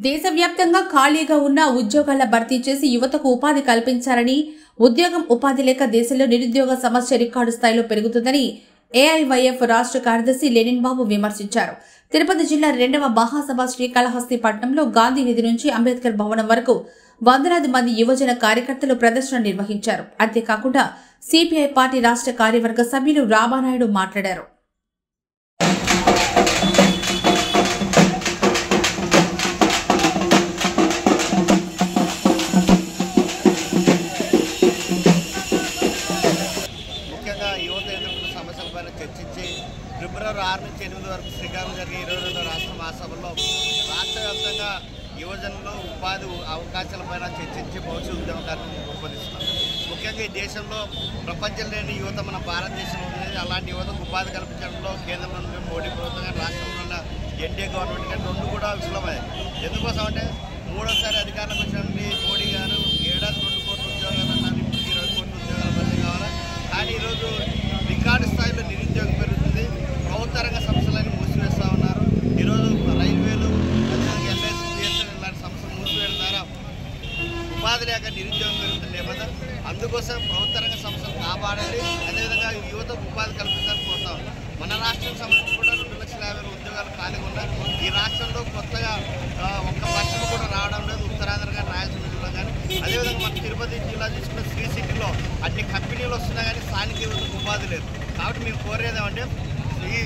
దేశవ్యాప్తంగా ఖాళీగా ఉన్న ఉద్యోగాల భర్తీ చేసి యువతకు ఉపాధి కల్పించాలని, ఉద్యోగం ఉపాధి లేక దేశంలో నిరుద్యోగ సమస్య రికార్డు స్థాయిలో పెరుగుతుందని ఏఐవైఎఫ్ రాష్ట్ర కార్యదర్శి లెనిన్ బాబు విమర్శించారు. తిరుపతి జిల్లా 2వ మహాసభ శ్రీకాళహస్తి పట్టణంలో గాంధీ వీధి నుంచి అంబేద్కర్ భవనం వరకు వందలాది మంది యువజన కార్యకర్తలు ప్రదర్శన నిర్వహించారు. అంతేకాకుండా సిపిఐ పార్టీ రాష్ట్ర కార్యవర్గ సభ్యులు రామానాయుడు మాట్లాడారు. సమస్యలపైన చర్చించి ఫిబ్రవరి 6 నుంచి 8 వరకు శ్రీకాకుళం జరిగే 22వ రాష్ట్ర మహాసభలో రాష్ట్ర వ్యాప్తంగా యువజనులు ఉపాధి అవకాశాలపైన చర్చించి భవిష్యత్ ఉద్యమ కార్యక్రమం రూపొందిస్తున్నారు. ముఖ్యంగా ఈ దేశంలో ప్రపంచం లేని యువత మన భారతదేశంలో ఉంది. అలాంటి యువతకు ఉపాధి కల్పించడంలో కేంద్రంలో ఉన్న మోడీ ప్రభుత్వం కానీ రాష్ట్రంలో ఉన్న ఎన్డీఏ గవర్నమెంట్ కానీ రెండు కూడా విఫలమయ్యాయి. ఎందుకోసం అంటే మూడోసారి అధికారంలోకి వచ్చినటువంటి మోడీ గారు ఏడాది 2 కోట్ల ఉద్యోగాలు అన్నారు. ఇప్పుడు 20 కోట్ల ఉద్యోగాలు భర్తీ కావాలి. కానీ ఈరోజు రికార్డు స్థాయిలో నిరుద్యోగం పెరుగుతుంది. ప్రభుత్వ రంగ సంస్థలని మూసివేస్తూ ఉన్నారు. ఈరోజు రైల్వేలు, అదేవిధంగా ఎల్ఐసి, బిఎస్ఎన్ఎల్ ఇలాంటి సంస్థలు మూసివేయడం ద్వారా ఉపాధి లేక నిరుద్యోగం పెరుగుతుంది లేదా అందుకోసం ప్రభుత్వ రంగ సంస్థలు కాపాడాలి. అదేవిధంగా యువతకు ఉపాధి కల్పించాలని కోరుతా ఉన్నాం. మన రాష్ట్రం సంబంధించి కూడా 2,50,000 ఉద్యోగాలు ఖాళీగా ఉన్నాయి. ఈ రాష్ట్రంలో కొత్తగా ఒక్క పరిశ్రమ కూడా రావడం లేదు. ఉత్తరాంధ్ర కానీ రాయలసీమ జిల్లా కానీ అదేవిధంగా మన తిరుపతి జిల్లా తీసుకున్న శ్రీ సిటీలో అన్ని కంపెనీలు వస్తున్నా కానీ స్థానిక యువతకు ఉపాధి లేదు. కాబట్టి మేము కోరేది ఏమంటే ఈ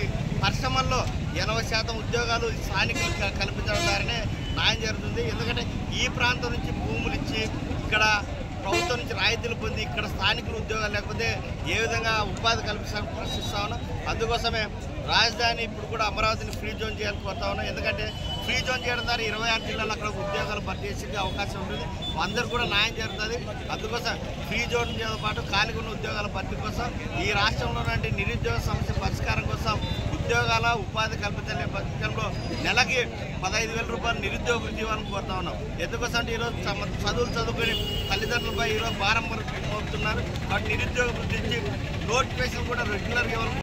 పరిశ్రమల్లో 80% ఉద్యోగాలు స్థానికులు కల్పించడం ద్వారానే న్యాయం జరుగుతుంది. ఎందుకంటే ఈ ప్రాంతం నుంచి భూములు ఇచ్చి ఇక్కడ ప్రభుత్వం నుంచి రాయితీలు పొంది ఇక్కడ స్థానికులు ఉద్యోగాలు లేకపోతే ఏ విధంగా ఉపాధి కల్పించాలని ప్రశ్నిస్తా ఉన్నాం. అందుకోసమే రాజధాని ఇప్పుడు కూడా అమరావతిని ఫ్రీ జోన్ చేయాలని కోరుతా ఉన్నాం. ఎందుకంటే ఫ్రీ జోన్ చేయడం ద్వారా 26 జిల్లాలు అక్కడ ఉద్యోగాలు భర్తీ చేసే అవకాశం ఉంటుంది. అందరూ కూడా న్యాయం జరుగుతుంది. అందుకోసం ఫ్రీ జోన్ చేయడంతో పాటు ఖాళీగా ఉన్న ఉద్యోగాల భర్తీ కోసం ఈ రాష్ట్రంలో నిరుద్యోగ సమస్య పరిష్కారం కోసం ఉద్యోగాల ఉపాధి కల్పించలే పథకంలో నెలకి 15,000 రూపాయలు నిరుద్యోగ ఉద్యోగాలను కోరుతా ఉన్నాం. ఎందుకోసం అంటే ఈరోజు చదువులు చదువుకొని తల్లిదండ్రులపై ఈరోజు భారం మోపుతున్నారు. వాటి నిరుద్యోగ వృద్ధి నోటిఫికేషన్ కూడా రెగ్యులర్గా